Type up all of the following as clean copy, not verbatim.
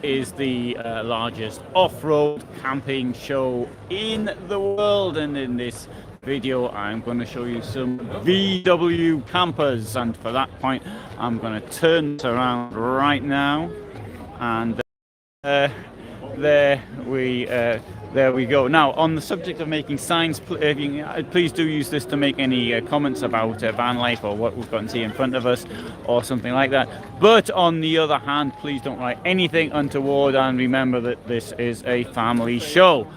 is the largest off-road camping show in the world, and in this video I'm going to show you some VW campers, and for that point I'm going to turn this around right now, and there we go. Now, on the subject of making signs, please do use this to make any comments about Vanlife or what we've got to see in front of us or something like that. But on the other hand, please don't write anything untoward, and remember that this is a family show.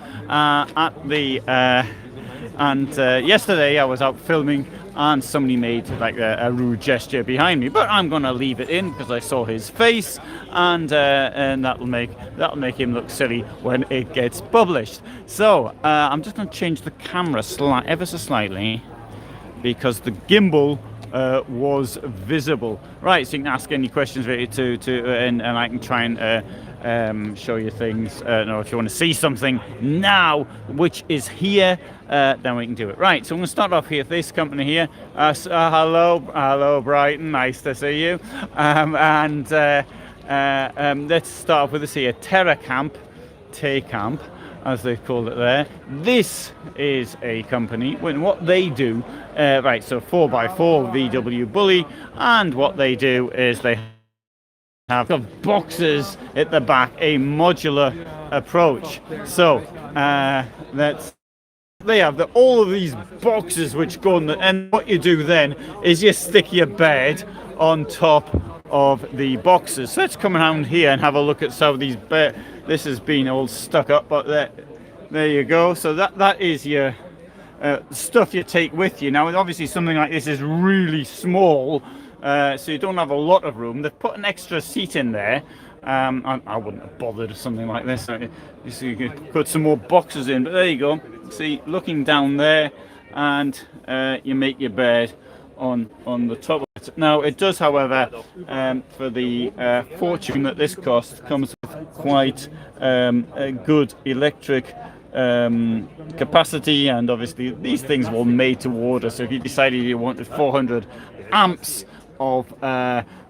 Yesterday I was out filming and somebody made like a rude gesture behind me, but I'm gonna leave it in because I saw his face, and that'll make him look silly when it gets published. So I'm just gonna change the camera ever so slightly because the gimbal was visible. Right, so you can ask any questions related and I can try and show you things. No, if you want to see something now, which is here, then we can do it. Right, so I'm going to start off here. This company here. Hello, Brighton. Nice to see you. Let's start off with this here, Camp, as they've called it there. This is a company, when what they do, right, so 4x4 VW Bully, and what they do is they have boxes at the back, a modular approach. So they have all of these boxes which go on, and what you do then is you stick your bed on top of the boxes. So let's come around here and have a look at some of these beds. This has been all stuck up, but there you go. So that is your stuff you take with you. Now, obviously something like this is really small, so you don't have a lot of room. They've put an extra seat in there. I wouldn't have bothered with something like this. So you could put some more boxes in, but there you go. See, looking down there, and you make your bed on the top of it. Now, it does, however, for the fortune that this costs, comes with quite a good electric capacity, and obviously these things were made to order. So if you decided you wanted 400 amps of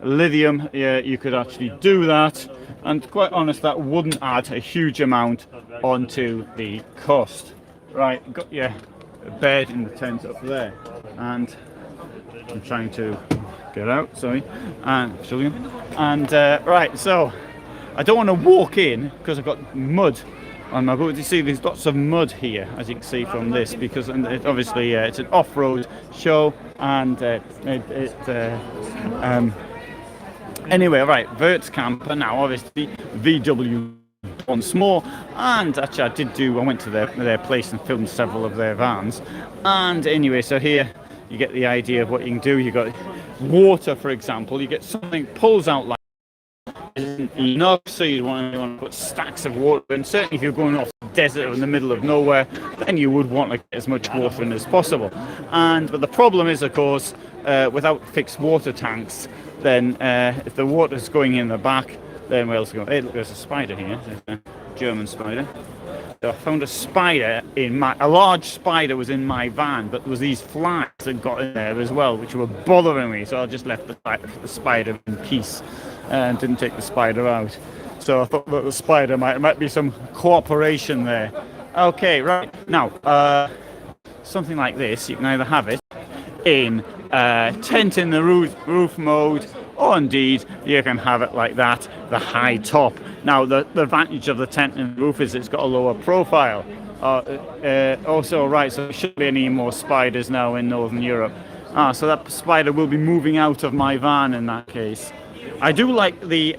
lithium, you could actually do that, and quite honest, that wouldn't add a huge amount onto the cost. Right, got your bed in the tent up there, and I'm trying to get out, sorry, and show you. And right, so I don't want to walk in because I've got mud on my boot. You see there's lots of mud here, as you can see from this, because obviously it's an off-road show, and anyway, right, Vert's camper. Now obviously VW once more, and actually I went to their place and filmed several of their vans. And anyway, so here you get the idea of what you can do. You got water, for example. You get something pulls out like isn't enough, so you want to put stacks of water in. Certainly if you're going off the desert or in the middle of nowhere, then you would want to get as much water in as possible. But the problem is, of course, without fixed water tanks, then if the water's going in the back, then where else is it going? Hey, look, there's a spider here. There's a German spider. So I found a spider a large spider was in my van, but there was these flies that got in there as well, which were bothering me. So I just left the spider in peace and didn't take the spider out. So I thought that the spider might be some cooperation there. Okay, right. Now, something like this, you can either have it in tent in the roof mode, or indeed you can have it like that, the high top. Now, the advantage of the tent in the roof is it's got a lower profile. Also, right, so there shouldn't be any more spiders now in Northern Europe. So that spider will be moving out of my van in that case. I do like the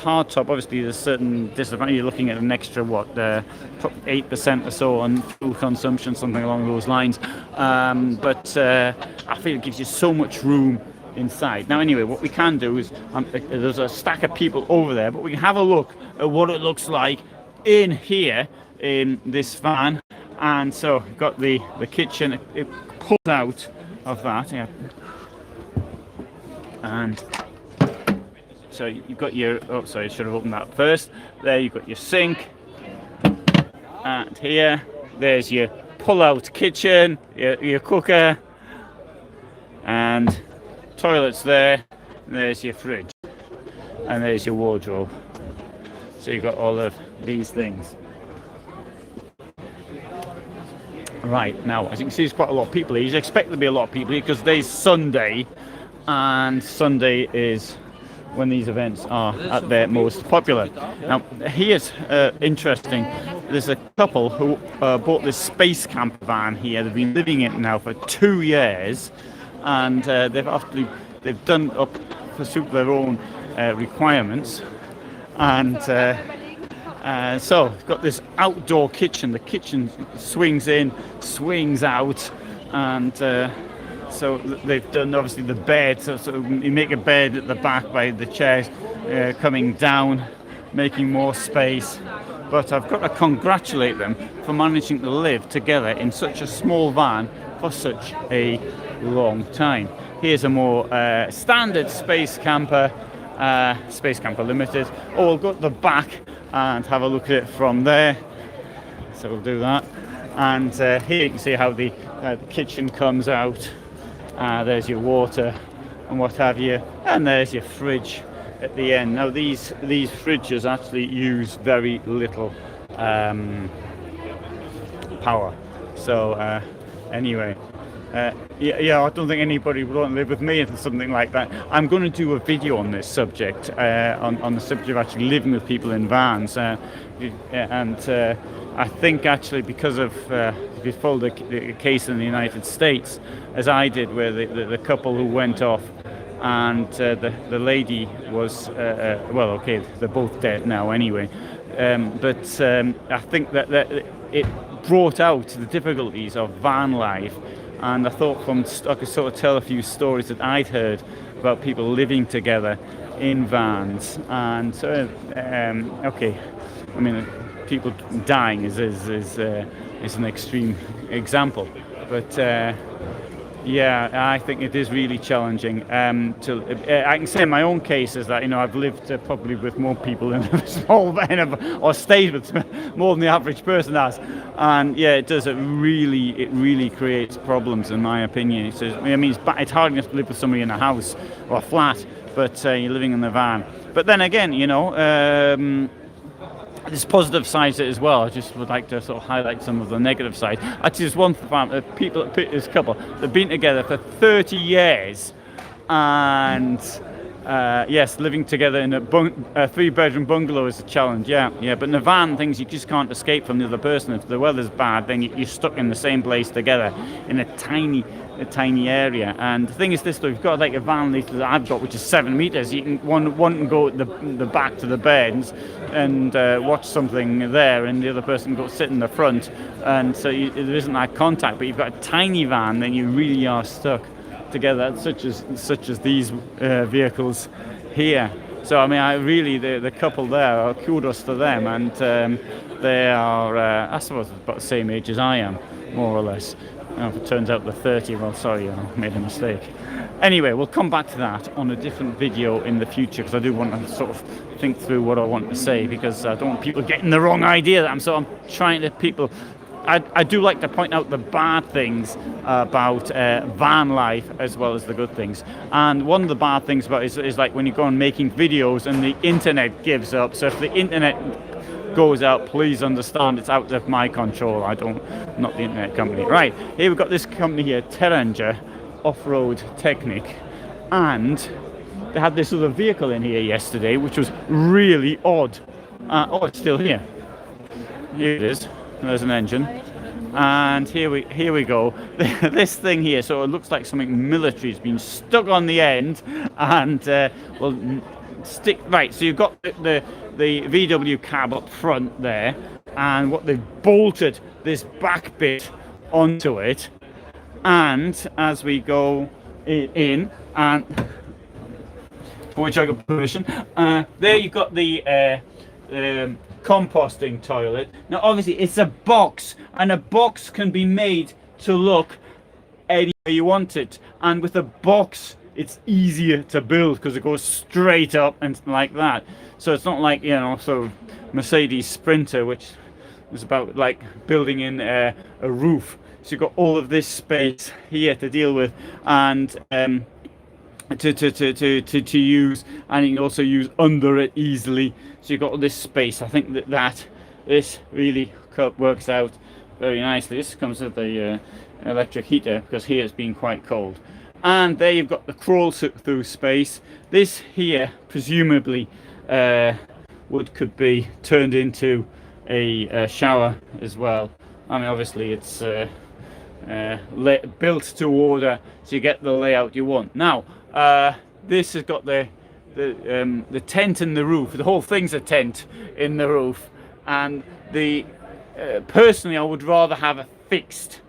hard top. Obviously, there's certain disadvantage. You're looking at an extra 8% or so on fuel consumption, something along those lines. But I feel it gives you so much room inside. Now, anyway, what we can do is there's a stack of people over there, but we can have a look at what it looks like in here in this van. And so, got the kitchen. It pulls out of that, yeah. And so you've got your, oh sorry, I should have opened that first. There you've got your sink, and here, there's your pull-out kitchen, your cooker, and toilets there. There's your fridge, and there's your wardrobe. So you've got all of these things. Right, now, as you can see, there's quite a lot of people here. You expect there to be a lot of people here because today's Sunday, and Sunday is when these events are at their most popular. Now, here's interesting. There's a couple who bought this space camper van here. They've been living in it now for 2 years, and they've done up to suit their own requirements. And so it's got this outdoor kitchen. The kitchen swings in, swings out, and so they've done obviously the bed. So you make a bed at the back by the chairs coming down, making more space. But I've got to congratulate them for managing to live together in such a small van for such a long time. Here's a more standard space camper limited. Oh, we'll go to the back and have a look at it from there. So we'll do that. And here you can see how the kitchen comes out. There's your water and what have you, and there's your fridge at the end. Now these fridges actually use very little power. So anyway. Yeah, I don't think anybody would want to live with me or something like that. I'm going to do a video on this subject, on the subject of actually living with people in vans. And I think actually because of, if you follow the case in the United States, as I did, where the couple who went off and the lady was, well, okay, they're both dead now anyway. But I think that it brought out the difficulties of van life. And I thought I could sort of tell a few stories that I'd heard about people living together in vans. And so, okay, I mean, people dying is an extreme example, but yeah, I think it is really challenging. I can say in my own case is that, you know, I've lived probably with more people in a small van, or stayed with more than the average person has, and yeah, it does. It really creates problems, in my opinion. It's hard enough to live with somebody in a house or a flat, but you're living in the van. But then again, you know. There's positive sides to it as well. I just would like to sort of highlight some of the negative sides. Actually, there's one people, this couple, they've been together for 30 years, and yes, living together in a 3-bedroom bungalow is a challenge. Yeah. But in a van, things you just can't escape from the other person. If the weather's bad, then you're stuck in the same place together in a tiny area. And the thing is this, though, you've got like a van that I've got, which is 7 meters. You can one can go at the back to the beds and watch something there, and the other person can go sit in the front, and so there isn't that contact. But you've got a tiny van, then you really are stuck together, such as these vehicles here. So I mean, the couple there, kudos to them, and they are I suppose about the same age as I am, more or less. If it turns out they're 30, well, sorry, I made a mistake. Anyway, we'll come back to that on a different video in the future, because I do want to sort of think through what I want to say, because I don't want people getting the wrong idea that I'm trying to people. I do like to point out the bad things about van life as well as the good things. And one of the bad things about it is like when you go on making videos and the internet gives up. So if the internet goes out, please understand it's out of my control. Not the internet company. Right, here we've got this company here, Terranger Off-Road Technic, and they had this other vehicle in here yesterday, which was really odd. Oh, it's still here. Here it is. There's an engine, and here we go. This thing here, so it looks like something military has been stuck on the end, and well, stick right. So you've got the VW cab up front there, and what they've bolted this back bit onto it, and as we go in, and for which I got permission, there you've got the composting toilet. Now obviously it's a box, and a box can be made to look any way you want it, and with a box it's easier to build because it goes straight up and like that. So it's not like, you know, sort of Mercedes Sprinter, which is about like building in a roof. So you've got all of this space here to deal with, and to use, and you can also use under it easily. So you've got all this space. I think that this really works out very nicely. This comes with the electric heater because here it's been quite cold. And there you've got the crawl through space. This here presumably could be turned into a shower as well. I mean, obviously it's built to order, so you get the layout you want. Now, this has got the tent in the roof. The whole thing's a tent in the roof, and personally, I would rather have a fixed.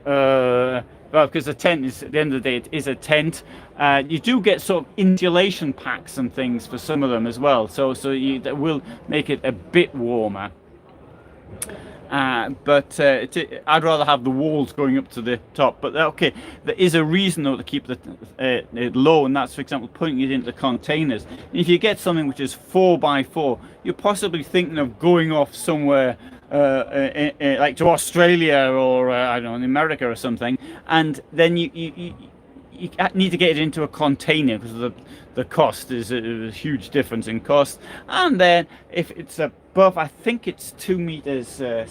Well, because the tent is, at the end of the day, it is a tent. You do get sort of insulation packs and things for some of them as well, so that will make it a bit warmer. But I'd rather have the walls going up to the top. But okay, there is a reason though to keep it low, and that's, for example, putting it into containers. If you get something which is 4x4, you're possibly thinking of going off somewhere like to Australia or I don't know, in America or something, and then you need to get it into a container because the cost is a huge difference in cost. And then if it's above, I think it's 2 meters no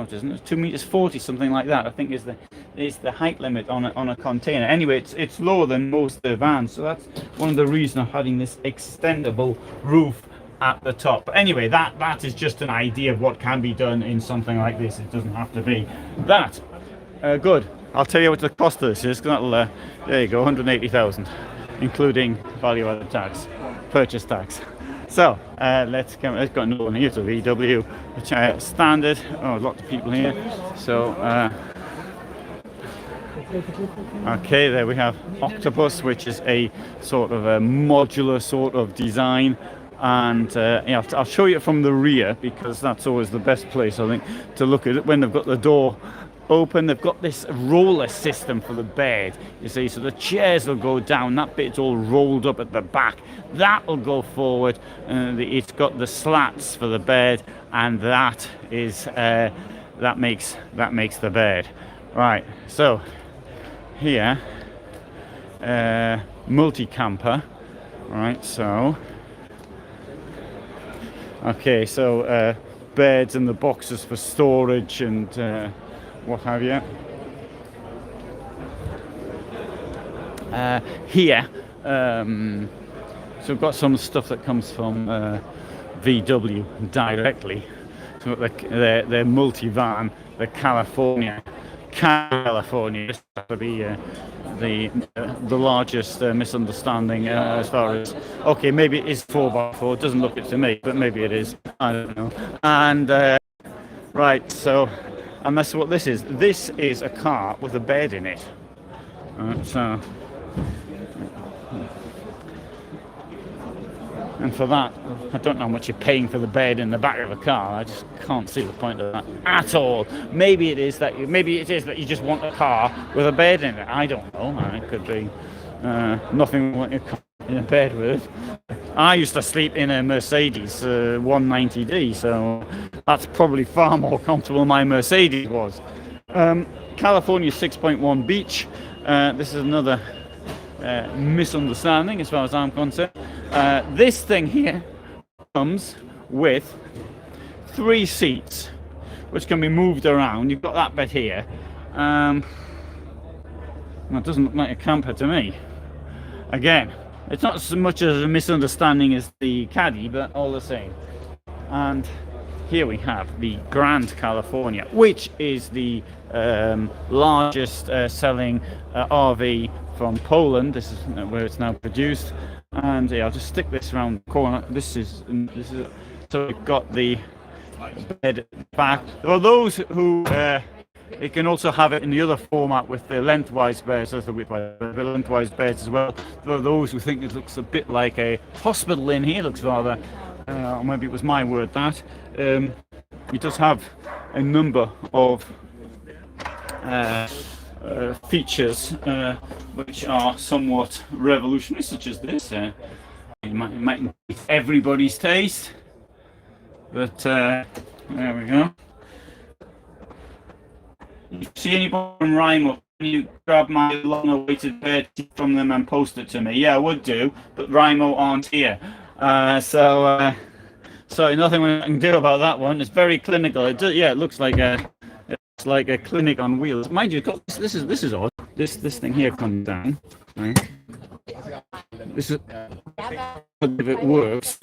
it isn't, it's 2 meters 40, something like that, I think is the height limit on a container. Anyway, it's lower than most of the vans, so that's one of the reasons of having this extendable roof at the top. But anyway, that is just an idea of what can be done in something like this. It doesn't have to be that. Good. I'll tell you what the cost of this is. There you go, 180,000, including value-added tax, purchase tax. So let's got another one here. It's a VW, which standard. Oh, lots of people here. So okay, there we have Octopus, which is a sort of a modular sort of design. And yeah, I'll show you it from the rear because that's always the best place, I think, to look at it. When they've got the door open, they've got this roller system for the bed, you see, so the chairs will go down, that bit's all rolled up at the back, that will go forward, it's got the slats for the bed, and that is that makes the bed. Right, so here multi-camper. Right, so okay, so beds and the boxes for storage and what have you. Here, so we've got some stuff that comes from VW directly. So their multi-van, the California. This has to be the largest misunderstanding as far as, okay, maybe it is 4x4, it doesn't look it to me, but maybe it is, I don't know. And right, so, and that's what this is. This is a car with a bed in it. So, and for that, I don't know how much you're paying for the bed in the back of a car. I just can't see the point of that at all. Maybe it is that you just want a car with a bed in it. I don't know. It could be nothing in a bed with. I used to sleep in a Mercedes 190D, so that's probably far more comfortable than my Mercedes was. California 6.1 Beach. This is another misunderstanding as far as I'm concerned. This thing here comes with 3 seats which can be moved around. You've got that bit here. It doesn't look like a camper to me. Again, it's not so much as a misunderstanding as the Caddy, but all the same. And here we have the Grand California, which is the largest selling RV from Poland. This is where it's now produced. And yeah, I'll just stick this around the corner. This is so we've got the bed back. There are those who it can also have it in the other format with the lengthwise beds, the lengthwise beds as well. There are those who think it looks a bit like a hospital in here. It looks rather, or maybe it was my word that. It does have a number of features which are somewhat revolutionary, such as this. It might be everybody's taste, but there we go. You see anybody from Reisemobil you grab my long-awaited purchase from them and post it to me? Yeah, I would do, but Rymo aren't here. Sorry, nothing I can do about that one. It's very clinical. It looks like a clinic on wheels. Mind you, this is odd. This thing here comes down. Right? This is if it works.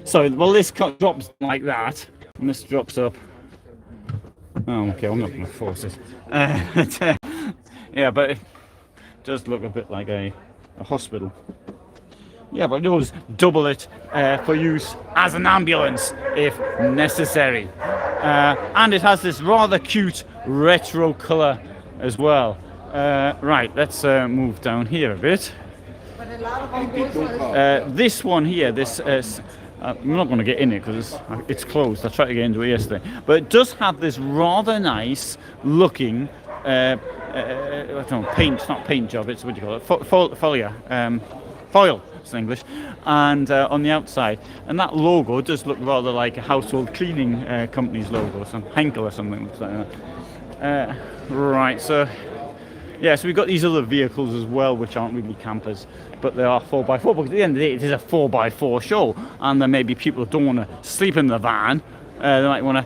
Sorry, well this drops like that, and this drops up. Oh, okay. I'm not going to force it. Yeah, but it does look a bit like a hospital. Yeah, but it does double it for use as an ambulance if necessary. And it has this rather cute retro colour as well. Right, let's move down here a bit. This one here, I'm not going to get in it because it's closed. I tried to get into it yesterday. But it does have this rather nice looking, I don't know, paint, it's not paint job, it's what do you call it? Foil, it's in English. And on the outside. And that logo does look rather like a household cleaning company's logo, some Henkel or something looks like that. Right, so yeah, so we've got these other vehicles as well, which aren't really campers, but they are 4x4, because at the end of the day, it is a 4x4 show, and there may be people who don't want to sleep in the van, they might want to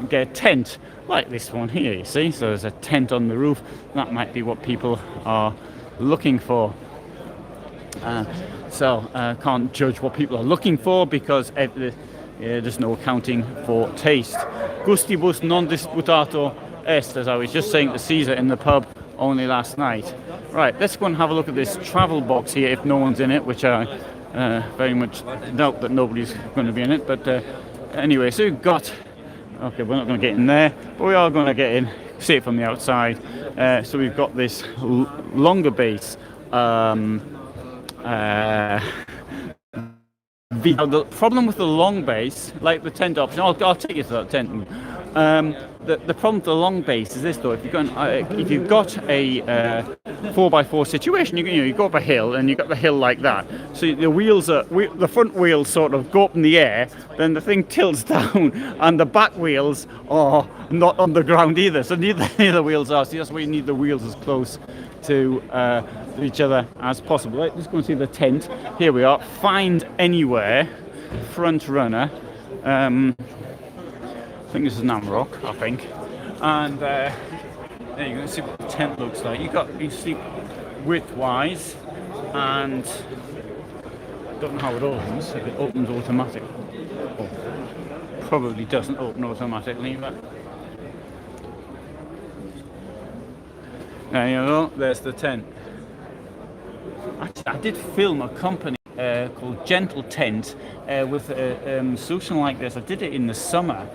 get a tent, like this one here, you see, so there's a tent on the roof. That might be what people are looking for. Can't judge what people are looking for, because there's no accounting for taste. Gustibus non disputato est, as I was just saying to Caesar in the pub only last night. Right, let's go and have a look at this travel box here if no one's in it, which I very much doubt that nobody's going to be in it. But anyway, so we've got, okay, we're not going to get in there, but we are going to get in, see it from the outside. So we've got this longer base. The problem with the long base, like the tent option, I'll take you to that tent. The problem with the long base is this though: if you've got a 4x4 situation, you go up a hill and you've got the hill like that. So the wheels the front wheels sort of go up in the air, then the thing tilts down, and the back wheels are not on the ground either. So neither wheels are. So that's why you need the wheels as close to each other as possible. Right, let's go and see the tent. Here we are. Find anywhere, front runner. I think this is an Amarok, I think. And there you can see what the tent looks like. You see width-wise, and I don't know how it opens. If it opens automatically, probably doesn't open automatically, but there you go. There's the tent. Actually, I did film a company called Gentle Tent with a solution like this. I did it in the summer,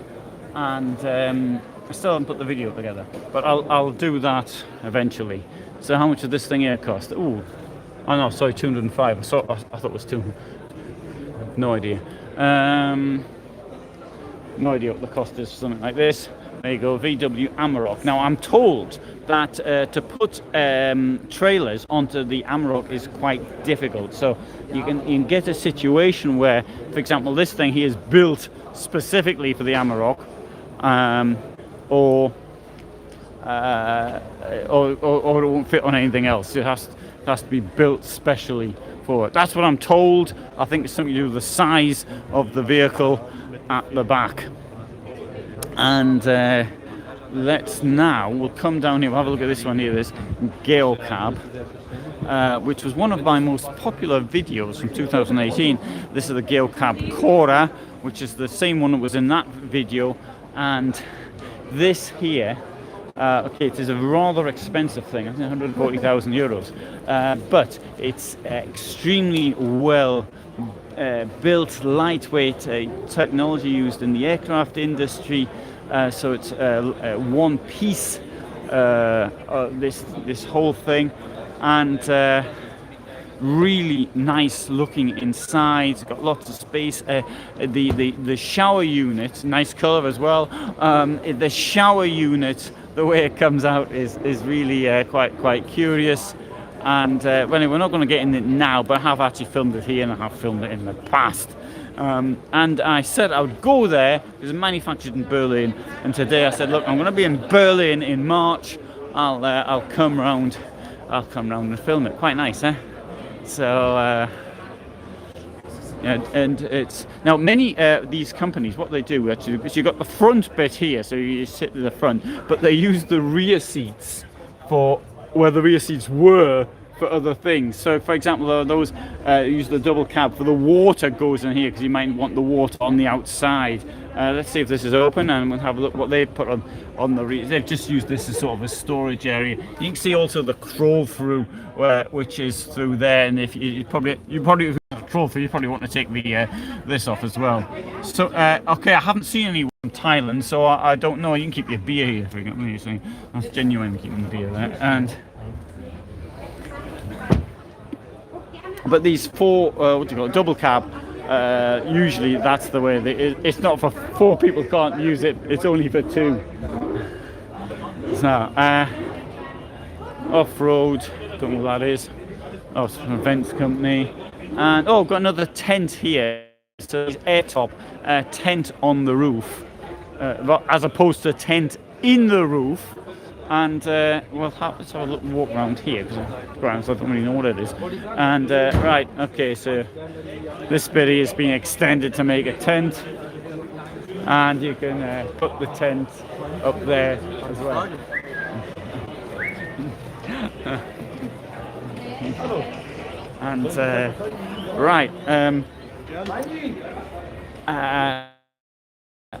and I still haven't put the video together, but I'll do that eventually. So how much did this thing here cost? Ooh, oh no, sorry, 205. I thought it was 200. No idea. No idea what the cost is for something like this. There you go, VW Amarok. Now I'm told that to put trailers onto the Amarok is quite difficult. So you can get a situation where, for example, this thing here is built specifically for the Amarok, or it won't fit on anything else. It has to be built specially for it. That's what I'm told. I think it's something to do with the size of the vehicle at the back. And we'll come down here, we'll have a look at this one here, this Gale Cab, which was one of my most popular videos from 2018. This is the Gale Cab Cora, which is the same one that was in that video. And this here, okay, it is a rather expensive thing, I think 140,000 euros, but it's extremely well built, lightweight, technology used in the aircraft industry. So it's one piece, this whole thing, and really nice looking inside. It's got lots of space. The shower unit, nice colour as well. The shower unit, the way it comes out is really quite curious. And we're not going to get in it now, but I have actually filmed it here and I have filmed it in the past. And I said I would go there because it's manufactured in Berlin. And today I said, look, I'm going to be in Berlin in March, I'll come round. I'll come round and film it. Quite nice, eh? So. And it's now many these companies, what they do actually is you've got the front bit here, so you sit in the front, but they use the rear seats for where the rear seats were for other things. So for example, those use the double cab for the water goes in here because you might want the water on the outside. Let's see if this is open and we'll have a look what they put on the rear. They've just used this as sort of a storage area. You can see also the crawl through, which is through there, and if you probably crawl through, you probably want to take the this off as well. So okay, I haven't seen anyone from Thailand, so I don't know. You can keep your beer here if you get me saying. That's genuine keeping the beer there. And but these four what do you call it, double cab, usually that's the way it's not for four people can't use it, it's only for two. So off-road, don't know what that is. Oh, it's an events company. And got another tent here. So it's airtop tent on the roof, as opposed to a tent in the roof. And let's have a look, walk around here because I don't really know what it is. And right, okay, so this bit is being extended to make a tent, and you can put the tent up there as well. And right,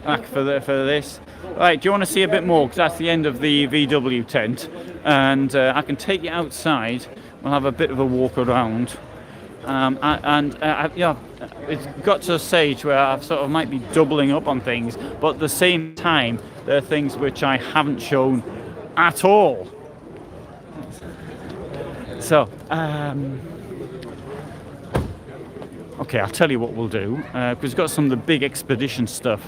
back for this. Right, do you want to see a bit more? Because that's the end of the VW tent, and I can take you outside. We'll have a bit of a walk around, yeah, it's got to a stage where I sort of might be doubling up on things, but at the same time, there are things which I haven't shown at all. So, okay, I'll tell you what we'll do, because we've got some of the big expedition stuff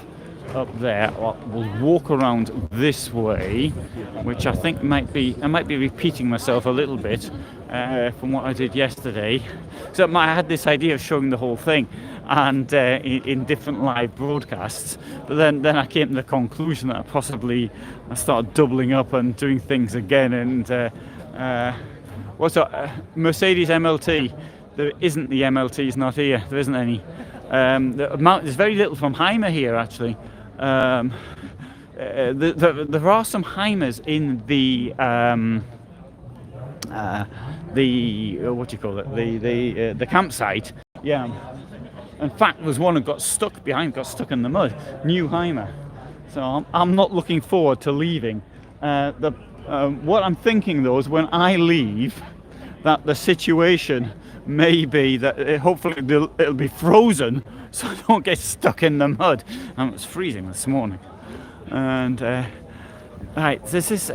up there. We'll walk around this way, which I think I might be repeating myself a little bit from what I did yesterday. So I had this idea of showing the whole thing and in different live broadcasts, but then I came to the conclusion that I started doubling up and doing things again. And what's that? Mercedes MLT. There isn't the MLT's not here. There isn't any. There's very little from Hymer here actually. There are some Hymers in the what do you call it? The campsite. Yeah. In fact, there's one that got stuck in the mud. New Hymer. So I'm not looking forward to leaving. What I'm thinking though is when I leave, that the situation may be that hopefully it'll be frozen, so I don't get stuck in the mud. And it was freezing this morning. And right, this is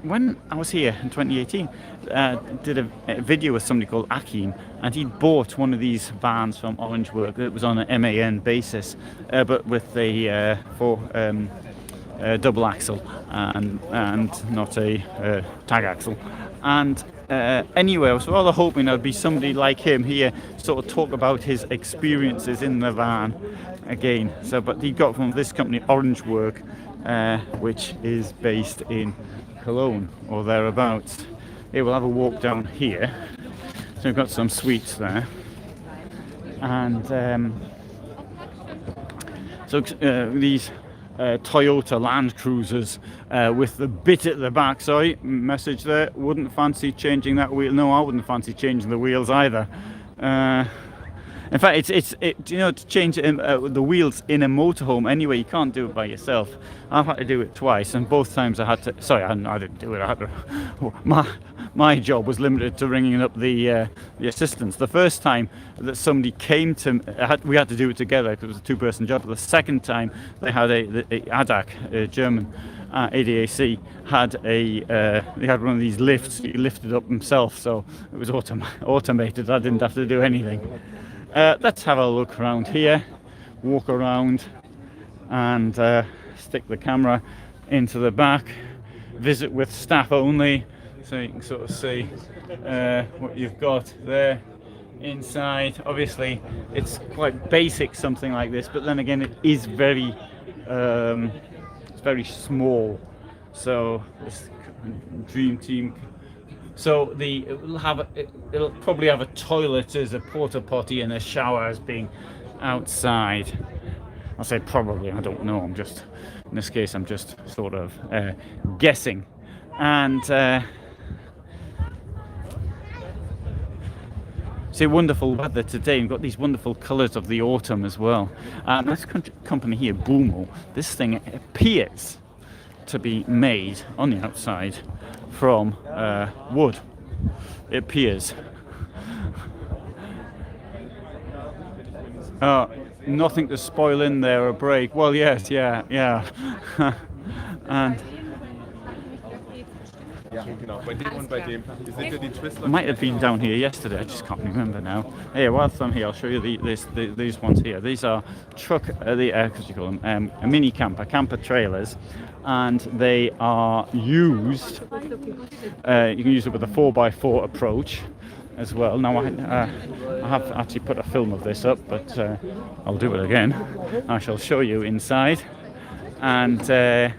when I was here in 2018. Did a video with somebody called Akim, and he'd bought one of these vans from Orangework. It was on an MAN basis, but with the double axle and not a tag axle. And anyway, I was rather hoping there'd be somebody like him here sort of talk about his experiences in the van again. So, but he got from this company, Orangework, which is based in Cologne or thereabouts. Here, we'll have a walk down here. So we've got some suites there. And these Toyota Land Cruisers with the bit at the back. Sorry, message there. Wouldn't fancy changing that wheel. No, I wouldn't fancy changing the wheels either. In fact, to change the wheels in a motorhome anyway, you can't do it by yourself. I've had to do it twice, and both times I had to. Sorry, I didn't do it. I had to. My job was limited to ringing up the assistants. The first time that somebody came to, we had to do it together because it was a two-person job. The second time they had the ADAC, a German ADAC, he had one of these lifts. He lifted up himself, so it was automated. I didn't have to do anything. Let's have a look around here, walk around, and stick the camera into the back. Visit with staff only. So you can sort of see what you've got there inside. Obviously, it's quite basic, something like this, but then again, it is very, it's very small. So this dream team. So it'll probably have a toilet as a porta potty and a shower as being outside. I say probably, I don't know. In this case, I'm just sort of guessing. And see, wonderful weather today. We've got these wonderful colours of the autumn as well. This company here, Boomo, this thing appears to be made on the outside from wood. It appears. Nothing to spoil in there or break. Well, yes, yeah. And I might have been down here yesterday. I just can't remember now. Here, whilst I'm here, I'll show you these ones here. These are a mini camper trailers, and they are used. You can use it with a 4x4 approach as well. Now I have actually put a film of this up, but I'll do it again. I shall show you inside, and so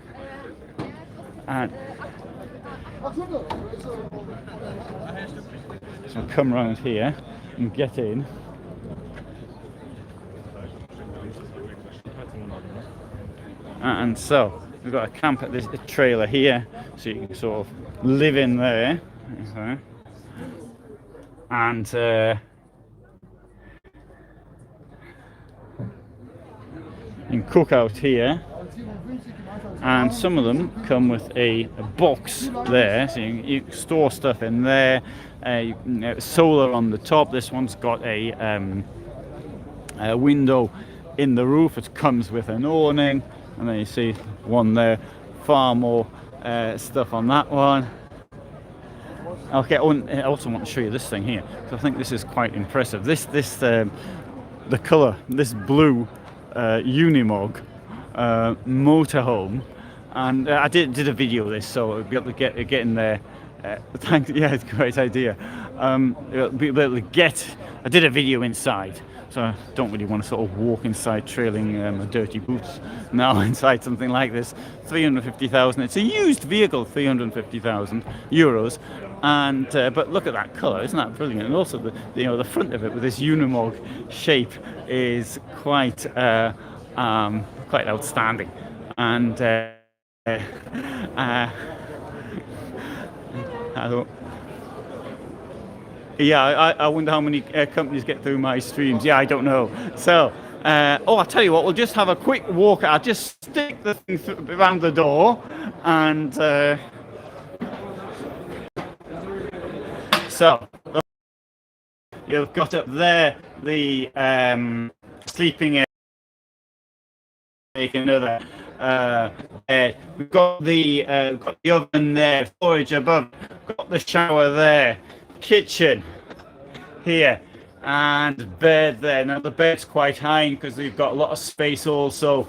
come round here and get in. And so we've got a trailer here, so you can sort of live in there. And you can cook out here, and some of them come with a box there, so you can store stuff in there. Solar on the top. This one's got a window in the roof. It comes with an awning, and then you see one there. Far more stuff on that one. Okay, I also want to show you this thing here, because I think this is quite impressive. The colour, this blue Unimog motorhome, and I did a video of this, so I'll be able to get in there. Thanks. Yeah, it's a great idea. Be able to get. I did a video inside, so I don't really want to sort of walk inside trailing my dirty boots now inside something like this. 350,000. It's a used vehicle, 350,000 euros. And but look at that colour, isn't that brilliant? And also the front of it with this Unimog shape is quite outstanding. And I wonder how many companies get through my streams. Yeah, I don't know. So, I'll tell you what, we'll just have a quick walk. I'll just stick the thing around the door, and so you've got up there the sleeping area. Take another. We've got the oven there, storage above. Got the shower there, kitchen here, and bed there. Now the bed's quite high because we've got a lot of space also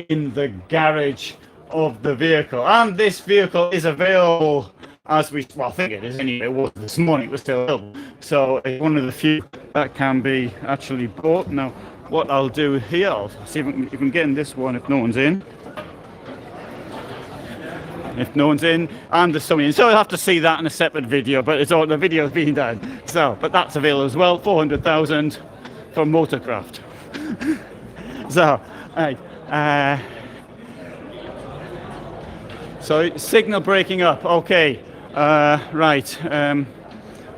in the garage of the vehicle. And this vehicle is available I think it is anyway. It was this morning. It was still available. So it's one of the few that can be actually bought. Now, what I'll do here, I'll see if we can get in this one if no one's in. If no one's in, and there's somebody in. So I'll have to see that in a separate video, but it's all the video's being done. So, but that's available as well, 400,000 for Motorcraft. So, so signal breaking up. Okay, right.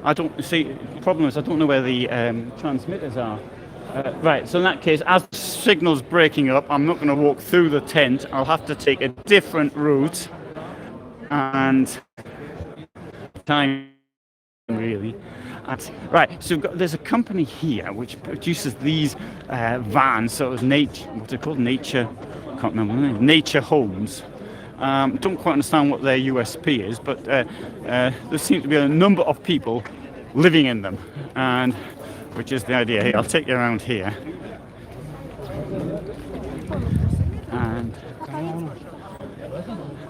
I don't see. The problem is I don't know where the transmitters are. Right. So in that case, as the signal's breaking up, I'm not going to walk through the tent. I'll have to take a different route. And time really. Right, so there's a company here which produces these vans. So it's what's it called? Nature. I can't remember the name. Nature Homes. Don't quite understand what their USP is, but there seems to be a number of people living in them, and which is the idea here. I'll take you around here.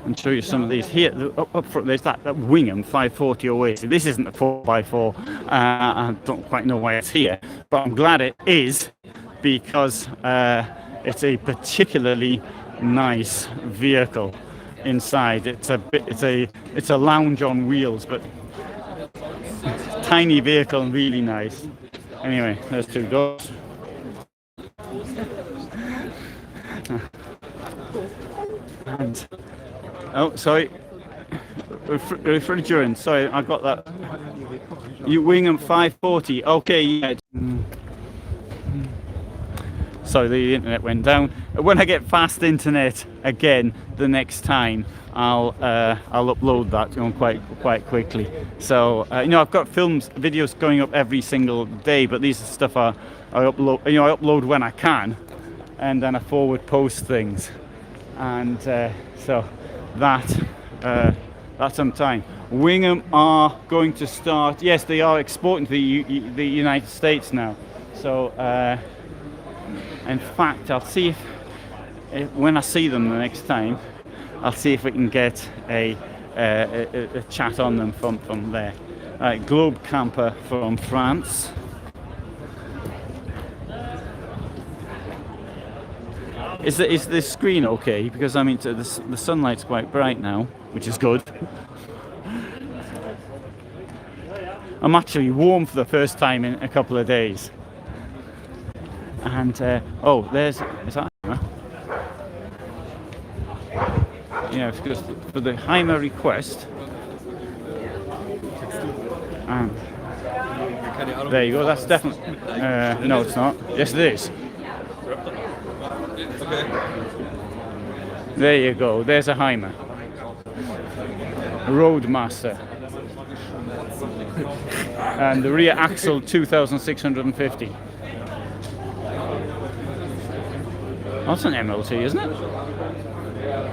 And show you some of these here. Up front there's that Wingamm 540 Oasis. This isn't a 4x4. I don't quite know why it's here, but I'm glad it is, because it's a particularly nice vehicle inside. It's a lounge on wheels, but tiny vehicle and really nice. Anyway, there's two doors. And, oh, sorry. Refrigerant. Sorry, I got that. You Wingamm 540. Okay, yeah. Sorry, the internet went down. When I get fast internet again the next time, I'll upload that quite quickly. So I've got videos going up every single day, but these are stuff I upload. I upload when I can, and then I forward post things, and so that's some time. Wingamm are going to start. Yes, they are exporting to the United States now. So. In fact, I'll see if when I see them the next time, I'll see if we can get a chat on them from there. Globe Camper from France. Is the screen okay? Because I mean, the sunlight's quite bright now, which is good. I'm actually warm for the first time in a couple of days. And is that Hymer? Yeah, because for the Hymer request. And there you go. That's definitely. No, it's not. Yes, it is. There you go. There's a Hymer. Roadmaster. And the rear axle 2,650. That's an MLT, isn't it?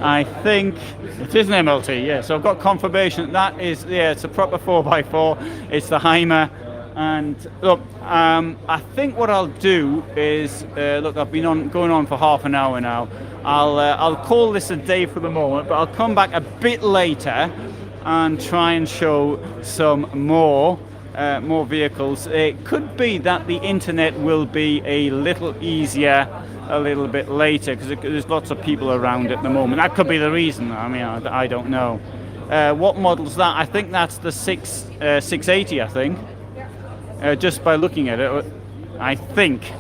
I think it is an MLT, yeah. So I've got confirmation that is, yeah, it's a proper 4x4. It's the Hymer. And look, I think what I'll do is, look, I've been going on for half an hour now. I'll call this a day for the moment, but I'll come back a bit later and try and show some more vehicles. It could be that the internet will be a little easier a little bit later because there's lots of people around at the moment. That could be the reason. I mean, I don't know. What model's that? I think that's the 680. I think. Just by looking at it, I think.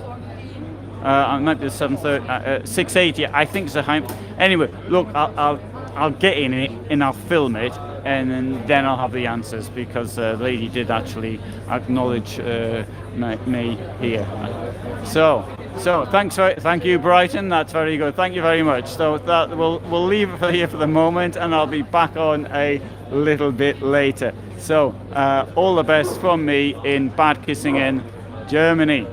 I might be the 730, 680. I think it's a Hymer. Anyway, look, I'll get in it and I'll film it, and then I'll have the answers because the lady did actually acknowledge me here. So thank you, Brighton. That's very good. Thank you very much. So that we'll leave it here for the moment, and I'll be back on a little bit later. So all the best from me in Bad Kissingen, Germany.